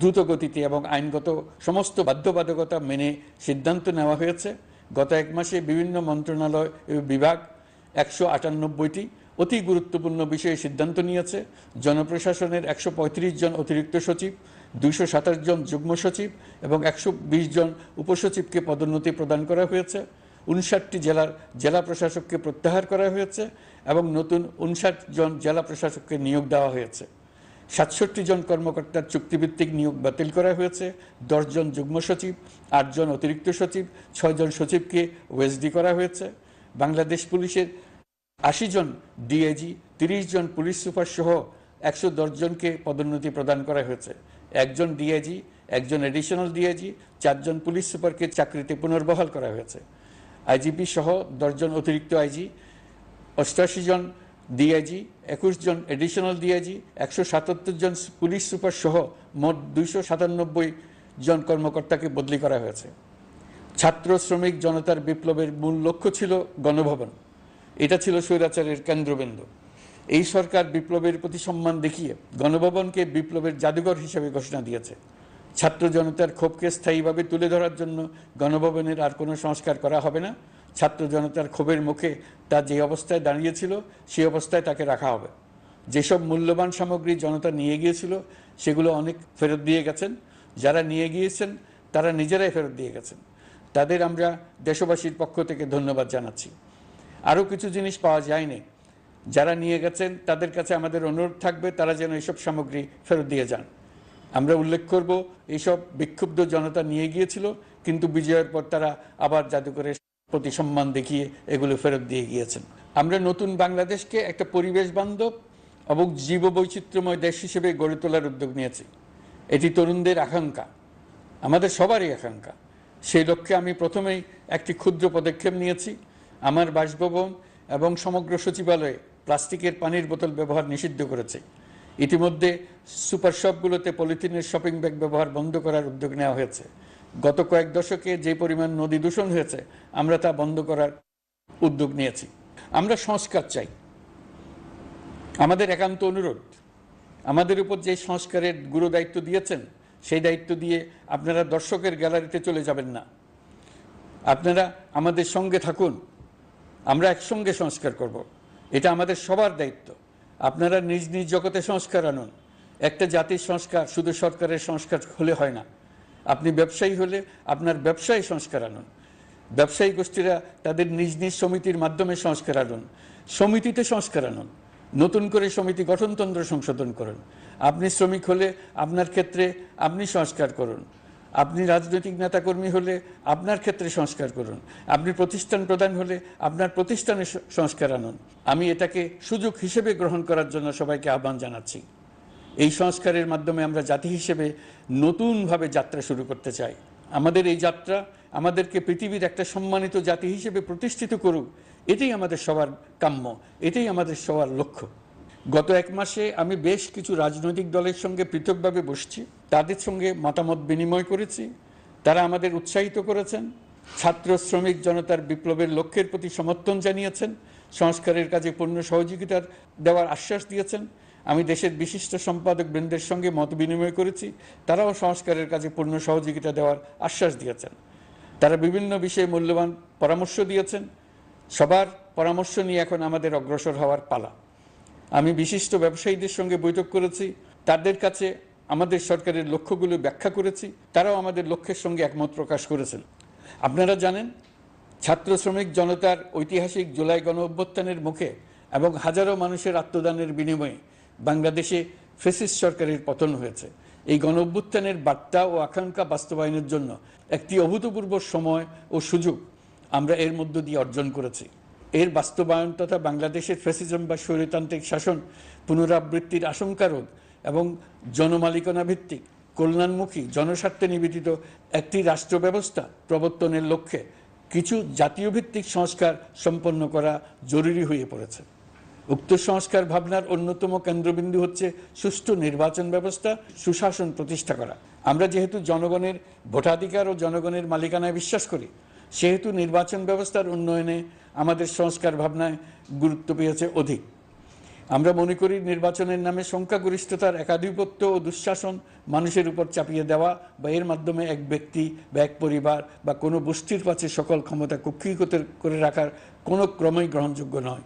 দ্রুত গতিতে এবং আইনগত সমস্ত বাধ্যবাধকতা মেনে সিদ্ধান্ত নেওয়া হয়েছে। গত 1 মাসে বিভিন্ন মন্ত্রণালয় ও বিভাগ 198টি অতি গুরুত্বপূর্ণ বিষয়ে সিদ্ধান্ত নিয়েছে। জনপ্রশাসনের 135 জন অতিরিক্ত সচিব, 227 জন যুগ্ম সচিব এবং 120 জন উপসচিবকে পদোন্নতি প্রদান করা হয়েছে। 59টি জেলার জেলা প্রশাসককে প্রত্যাহার করা হয়েছে এবং নতুন 59 জন জেলা প্রশাসককে নিয়োগ দেওয়া হয়েছে। 67 জন কর্মকর্তার চুক্তিভিত্তিক নিয়োগ বাতিল করা হয়েছে। 10 জন যুগ্ম সচিব, 8 জন অতিরিক্ত সচিব, 6 জন সচিবকে ওএসডি করা হয়েছে। বাংলাদেশ পুলিশের 80 জন ডিআইজি, 30 জন পুলিশ সুপার সহ 110 জনকে পদোন্নতি প্রদান করা হয়েছে। 1 জন ডিআইজি, 1 জন এডিশনাল ডিআইজি, 4 জন পুলিশ সুপারকে চাকরিতে পুনর্বহাল করা হয়েছে। আইজিপি সহ 10 জন অতিরিক্ত আইজি, 88 জন ডিআইজি, 21 জন এডিশনাল ডিআইজি, 177 জন পুলিশ সুপার সহ মোট 297 জন কর্মকর্তাকে বদলি করা হয়েছে। ছাত্র শ্রমিক জনতার বিপ্লবের মূল লক্ষ্য ছিল গণভবন। এটা ছিল স্বৈরাচারের কেন্দ্রবিন্দু। এই সরকার বিপ্লবের প্রতি সম্মান দেখিয়ে গণভবনকে বিপ্লবের জাদুঘর হিসেবে ঘোষণা দিয়েছে। ছাত্র জনতার ক্ষোভকে স্থায়ীভাবে তুলে ধরার জন্য গণভবনের আর কোনো সংস্কার করা হবে না। ছাত্র জনতার ক্ষোভের মুখে তা যে অবস্থায় দাঁড়িয়েছিল সেই অবস্থায় তাকে রাখা হবে। যেসব মূল্যবান সামগ্রী জনতা নিয়ে গিয়েছিল সেগুলো অনেক ফেরত দিয়ে গেছেন। যারা নিয়ে গিয়েছেন তারা নিজেরাই ফেরত দিয়ে গেছেন। তাদের আমরা দেশবাসীর পক্ষ থেকে ধন্যবাদ জানাচ্ছি। আরও কিছু জিনিস পাওয়া যায়নি, যারা নিয়ে গেছেন তাদের কাছে আমাদের অনুরোধ থাকবে তারা যেন এইসব সামগ্রী ফেরত দিয়ে যান। আমরা উল্লেখ করব এইসব বিক্ষুব্ধ জনতা নিয়ে গিয়েছিল, কিন্তু বিজয়ের পর তারা আবার জাদুঘরে প্রতি সম্মান দেখিয়ে এগুলো ফেরত দিয়ে গিয়েছেন। আমরা নতুন বাংলাদেশকে একটা পরিবেশ বান্ধব এবং জীববৈচিত্র্যময় দেশ হিসেবে গড়ে তোলার উদ্যোগ নিয়েছি। এটি তরুণদের আকাঙ্ক্ষা, আমাদের সবারই আকাঙ্ক্ষা। সেই লক্ষ্যে আমি প্রথমেই একটি ক্ষুদ্র পদক্ষেপ নিয়েছি। আমার বাসভবন এবং সমগ্র সচিবালয়ে প্লাস্টিকের পানির বোতল ব্যবহার নিষিদ্ধ করেছে। ইতিমধ্যে সুপার শপগুলোতে পলিথিনের শপিং ব্যাগ ব্যবহার বন্ধ করার উদ্যোগ নেওয়া হয়েছে। গত কয়েক দশকে যে পরিমাণ নদী দূষণ হয়েছে, আমরা তা বন্ধ করার উদ্যোগ নিয়েছি। আমরা সংস্কার চাই। আমাদের একান্ত অনুরোধ, আমাদের উপর যে সংস্কারের গুরু দায়িত্ব দিয়েছেন, সেই দায়িত্ব দিয়ে আপনারা দর্শকের গ্যালারিতে চলে যাবেন না। আপনারা আমাদের সঙ্গে থাকুন, আমরা একসঙ্গে সংস্কার করব। এটা আমাদের সবার দায়িত্ব। আপনারা নিজ নিজ জগতে সংস্কার আনুন। একটা জাতির সংস্কার শুধু সরকারের সংস্কার হলে হয় না। আপনি ব্যবসায়ী হলে আপনার ব্যবসায়ী সংস্কার আনুন। ব্যবসায়ী গোষ্ঠীরা তাদের নিজ নিজ সমিতির মাধ্যমে সংস্কার আনুন। সমিতিতে সংস্কার আনুন। নতুন করে সমিতি গঠনতন্ত্র সংশোধন করুন। আপনি শ্রমিক হলে আপনার ক্ষেত্রে আপনি সংস্কার করুন। আপনি রাজনৈতিক নেতাকর্মী হলে আপনার ক্ষেত্রে সংস্কার করুন। আপনি প্রতিষ্ঠান প্রধান হলে আপনার প্রতিষ্ঠানে সংস্কার আনুন। আমি এটাকে সুযোগ হিসেবে গ্রহণ করার জন্য সবাইকে আহ্বান জানাচ্ছি। এই সংস্কারের মাধ্যমে আমরা জাতি হিসেবে নতুনভাবে যাত্রা শুরু করতে চাই। আমাদের এই যাত্রা আমাদেরকে পৃথিবীর একটা সম্মানিত জাতি হিসেবে প্রতিষ্ঠিত করুক, এটাই আমাদের সবার কাম্য, এটাই আমাদের সবার লক্ষ্য। গত এক মাসে আমি বেশ কিছু রাজনৈতিক দলের সঙ্গে পৃথকভাবে বসছি, তাদের সঙ্গে মতামত বিনিময় করেছি। তারা আমাদের উৎসাহিত করেছেন, ছাত্র শ্রমিক জনতার বিপ্লবের লক্ষ্যের প্রতি সমর্থন জানিয়েছেন, সংস্কারের কাজে পূর্ণ সহযোগিতা দেওয়ার আশ্বাস দিয়েছেন। আমি দেশের বিশিষ্ট সম্পাদক বৃন্দের সঙ্গে মত বিনিময় করেছি, তারাও সংস্কারের কাজে পূর্ণ সহযোগিতা দেওয়ার আশ্বাস দিয়েছেন। তারা বিভিন্ন বিষয়ে মূল্যবান পরামর্শ দিয়েছেন। সবার পরামর্শ নিয়ে এখন আমাদের অগ্রসর হওয়ার পালা। আমি বিশিষ্ট ব্যবসায়ীদের সঙ্গে বৈঠক করেছি, তাদের কাছে আমাদের সরকারের লক্ষ্যগুলো ব্যাখ্যা করেছি, তারাও আমাদের লক্ষ্যের সঙ্গে একমত প্রকাশ করেছেন। আপনারা জানেন, ছাত্র শ্রমিক জনতার ঐতিহাসিক জুলাই গণ অভ্যুত্থানের মুখে এবং হাজারো মানুষের আত্মদানের বিনিময়ে বাংলাদেশে ফ্যাসিস্ট সরকারের পতন হয়েছে। এই গণ অভ্যুত্থানের বার্তা ও আকাঙ্ক্ষা বাস্তবায়নের জন্য একটি অভূতপূর্ব সময় ও সুযোগ আমরা এর মধ্য দিয়ে অর্জন করেছি। এর বাস্তবায়ন তথা বাংলাদেশের ফ্যাসিজম বা স্বৈরতান্ত্রিক শাসন পুনরাবৃত্তির আশঙ্কা রোধ এবং জনমালিকানা ভিত্তিক কল্যাণমুখী জনস্বার্থে নিবেদিত একটি রাষ্ট্র ব্যবস্থা প্রবর্তনের লক্ষ্যে কিছু জাতীয় ভিত্তিক সংস্কার সম্পন্ন করা জরুরি হয়ে পড়েছে। উক্ত সংস্কার ভাবনার অন্যতম কেন্দ্রবিন্দু হচ্ছে সুষ্ঠু নির্বাচন ব্যবস্থা, সুশাসন প্রতিষ্ঠা করা। আমরা যেহেতু জনগণের ভোটাধিকার ও জনগণের মালিকানায় বিশ্বাস করি, সেহেতু নির্বাচন ব্যবস্থার উন্নয়নে আমাদের সংস্কার ভাবনায় গুরুত্ব পেয়েছে অধিক। আমরা মনে করি নির্বাচনের নামে সংখ্যাগরিষ্ঠতার একাধিপত্য ও দুঃশাসন মানুষের উপর চাপিয়ে দেওয়া বা এর মাধ্যমে এক ব্যক্তি বা এক পরিবার বা কোনো গোষ্ঠীর কাছে সকল ক্ষমতা কক্ষীভূত করে রাখার কোনো ক্রমেই গ্রহণযোগ্য নয়।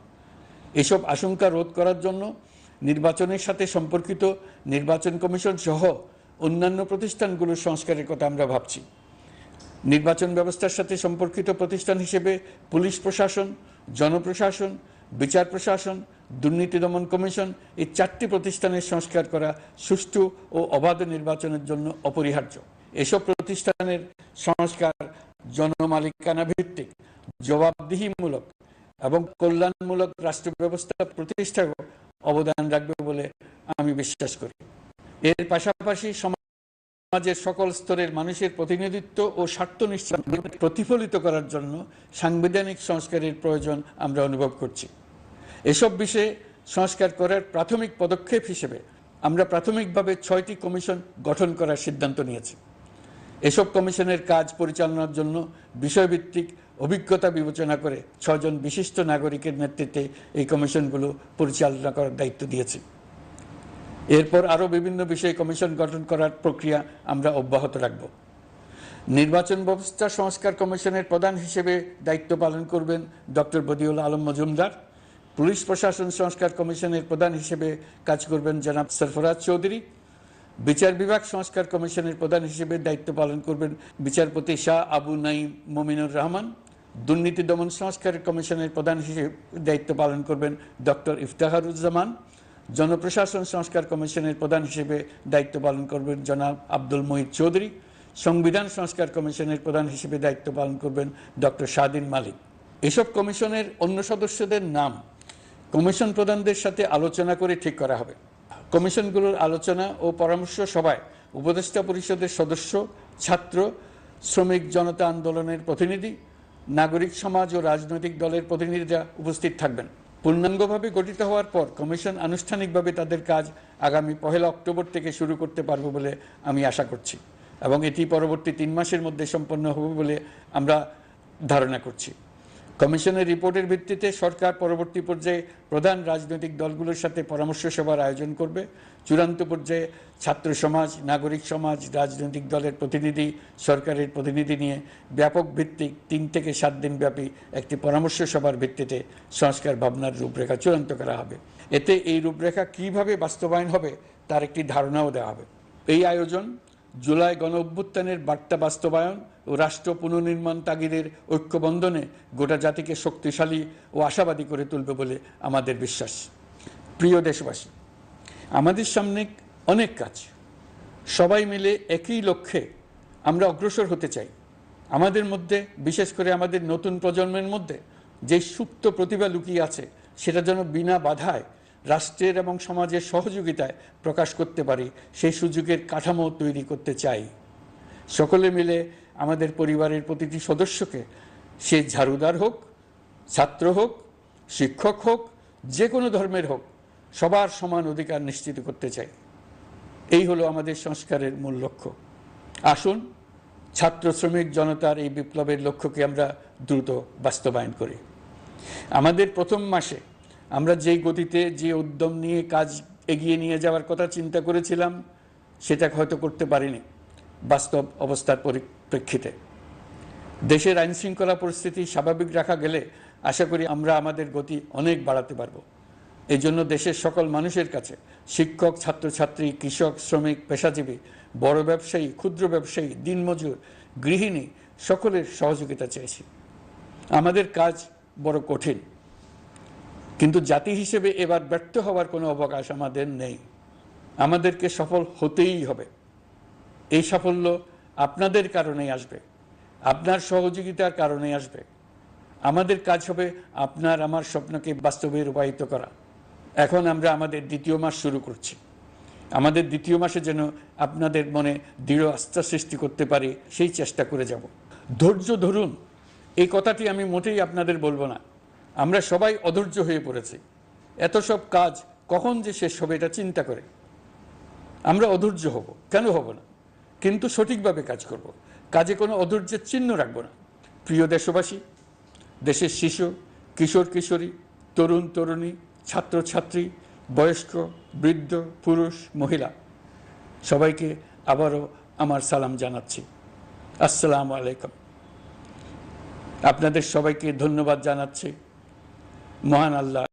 এসব আশঙ্কা রোধ করার জন্য নির্বাচনের সাথে সম্পর্কিত নির্বাচন কমিশন সহ অন্যান্য প্রতিষ্ঠানগুলোর সংস্কারের কথা আমরা ভাবছি। নির্বাচন ব্যবস্থার সাথে সম্পর্কিত প্রতিষ্ঠান হিসেবে পুলিশ প্রশাসন, জনপ্রশাসন, বিচার প্রশাসন, দুর্নীতি দমন কমিশন এই 4টি প্রতিষ্ঠানের সংস্কার করা সুষ্ঠু ও অবাধ নির্বাচনের জন্য অপরিহার্য। এসব প্রতিষ্ঠানের সংস্কার জনমালিকানা ভিত্তিক, জবাবদিহিমূলক এবং কল্যাণমূলক রাষ্ট্র ব্যবস্থা প্রতিষ্ঠায় অবদান রাখবে বলে আমি বিশ্বাস করি। এর পাশাপাশি সমাজের সকল স্তরের মানুষের প্রতিনিধিত্ব ও স্বার্থনিষ্ঠ প্রতিফলিত করার জন্য সাংবিধানিক সংস্কারের প্রয়োজন আমরা অনুভব করছি। এসব বিষয়ে সংস্কার করার প্রাথমিক পদক্ষেপ হিসেবে আমরা প্রাথমিকভাবে 6টি কমিশন গঠন করার সিদ্ধান্ত নিয়েছি। এসব কমিশনের কাজ পরিচালনার জন্য বিষয়ভিত্তিক অভিজ্ঞতা বিবেচনা করে 6 জন বিশিষ্ট নাগরিকের নেতৃত্বে এই কমিশনগুলো পরিচালনা করার দায়িত্ব দিয়েছি। এরপর আরও বিভিন্ন বিষয়ে কমিশন গঠন করার প্রক্রিয়া আমরা অব্যাহত রাখব। নির্বাচন ব্যবস্থা সংস্কার কমিশনের প্রধান হিসেবে দায়িত্ব পালন করবেন ডক্টর বদিউল আলম মজুমদার। পুলিশ প্রশাসন সংস্কার কমিশনের প্রধান হিসেবে কাজ করবেন জনাব সরফরাজ চৌধুরী। বিচার বিভাগ সংস্কার কমিশনের প্রধান হিসেবে দায়িত্ব পালন করবেন বিচারপতি শাহ আবু নাঈম মমিনুর রহমান। দুর্নীতি দমন সংস্কার কমিশনের প্রধান হিসেবে দায়িত্ব পালন করবেন ডক্টর ইফতেখারুজ্জামান। জনপ্রশাসন সংস্কার কমিশনের প্রধান হিসেবে দায়িত্ব পালন করবেন জনাব আব্দুল মুহিত চৌধুরী। সংবিধান সংস্কার কমিশনের প্রধান হিসেবে দায়িত্ব পালন করবেন ডক্টর শাহদিন মালিক। এসব কমিশনের অন্য সদস্যদের নাম কমিশন প্রধানদের সাথে আলোচনা করে ঠিক করা হবে। কমিশনগুলোর আলোচনা ও পরামর্শ সভায় উপদেষ্টা পরিষদের সদস্য, ছাত্র, শ্রমিক জনতা আন্দোলনের প্রতিনিধি, নাগরিক সমাজ ও রাজনৈতিক দলের প্রতিনিধিরা উপস্থিত থাকবেন। পূর্ণাঙ্গভাবে গঠিত হওয়ার পর কমিশন আনুষ্ঠানিকভাবে তাদের কাজ আগামী 1 অক্টোবর থেকে শুরু করতে পারবে বলে আমি আশা করছি, এবং এটি পরবর্তী 3 মাসের মধ্যে সম্পন্ন হবে বলে আমরা ধারণা করছি। কমিশনের রিপোর্টের ভিত্তিতে সরকার পরবর্তী পর্যায়ে প্রধান রাজনৈতিক দলগুলোর সাথে পরামর্শ সভার আয়োজন করবে। চূড়ান্ত পর্যায়ে ছাত্র সমাজ, নাগরিক সমাজ, রাজনৈতিক দলের প্রতিনিধি, সরকারের প্রতিনিধি নিয়ে ব্যাপক ভিত্তিক 3 থেকে 7 দিন ব্যাপী একটি পরামর্শ সভার ভিত্তিতে সংস্কার ভাবনার রূপরেখা চূড়ান্ত করা হবে। এতে এই রূপরেখা কিভাবে বাস্তবায়ন হবে তার একটি ধারণাও দেওয়া হবে। এই আয়োজন জুলাই গণ অভ্যুত্থানের বার্তা বাস্তবায়ন ও রাষ্ট্র পুনর্নির্মাণ তাগিদের ঐক্যবন্ধনে গোটা জাতিকে শক্তিশালী ও আশাবাদী করে তুলবে বলে আমাদের বিশ্বাস। প্রিয় দেশবাসী, আমাদের সামনে অনেক কাজ, সবাই মিলে একই লক্ষ্যে আমরা অগ্রসর হতে চাই। আমাদের মধ্যে, বিশেষ করে আমাদের নতুন প্রজন্মের মধ্যে যে সুপ্ত প্রতিভা লুকিয়ে আছে, সেটা যেন বিনা বাধায় রাষ্ট্রের এবং সমাজের সহযোগিতায় প্রকাশ করতে পারি, সেই সুযোগের কাঠামো তৈরি করতে চাই। সকলে মিলে আমাদের পরিবারের প্রতিটি সদস্যকে, সে ঝাড়ুদার হোক, ছাত্র হোক, শিক্ষক হোক, যে কোনো ধর্মের হোক, সবার সমান অধিকার নিশ্চিত করতে চাই। এই হলো আমাদের সংস্কারের মূল লক্ষ্য। আসুন ছাত্র শ্রমিক জনতার এই বিপ্লবের লক্ষ্যকে আমরা দ্রুত বাস্তবায়ন করি। আমাদের প্রথম মাসে আমরা যেই গতিতে, যে উদ্যম নিয়ে কাজ এগিয়ে নিয়ে যাওয়ার কথা চিন্তা করেছিলাম, সেটা হয়তো করতে পারিনি বাস্তব অবস্থার পরিপ্রেক্ষিতে। দেশের আইনশৃঙ্খলা পরিস্থিতি স্বাভাবিক রাখা গেলে আশা করি আমরা আমাদের গতি অনেক বাড়াতে পারব। এই জন্য দেশের সকল মানুষের কাছে, শিক্ষক, ছাত্রছাত্রী, কৃষক, শ্রমিক, পেশাজীবী, বড় ব্যবসায়ী, ক্ষুদ্র ব্যবসায়ী, দিনমজুর, গৃহিণী, সকলের সহযোগিতা চেয়েছি। আমাদের কাজ বড় কঠিন, কিন্তু জাতি হিসেবে এবার ব্যর্থ হওয়ার কোনো অবকাশ আমাদের নেই। আমাদেরকে সফল হতেই হবে। এই সাফল্য আপনাদের কারণেই আসবে, আপনার সহযোগিতার কারণেই আসবে। আমাদের কাজ হবে আপনার আমার স্বপ্নকে বাস্তবে রূপায়িত করা। এখন আমরা আমাদের 2য় মাস শুরু করছি। আমাদের 2য় মাসে যেন আপনাদের মনে দৃঢ় আস্থা সৃষ্টি করতে পারি, সেই চেষ্টা করে যাব। ধৈর্য ধরুন, এই কথাটি আমি মোটেই আপনাদের বলবো না। আমরা সবাই অধৈর্য হয়ে পড়েছি। এত সব কাজ কখন যে শেষ হবে এটা চিন্তা করে আমরা অধৈর্য হব, কেন হব না? কিন্তু সঠিকভাবে কাজ করব, কাজে কোনো অধৈর্যের চিহ্ন রাখবো না। প্রিয় দেশবাসী, দেশের শিশু, কিশোর কিশোরী, তরুণ তরুণী, ছাত্রছাত্রী, বয়স্ক, বৃদ্ধ, পুরুষ, মহিলা, সবাইকে আবারও আমার সালাম জানাচ্ছি। আসসালামু আলাইকুম। আপনাদের সবাইকে ধন্যবাদ জানাচ্ছি। মহান আল্লাহ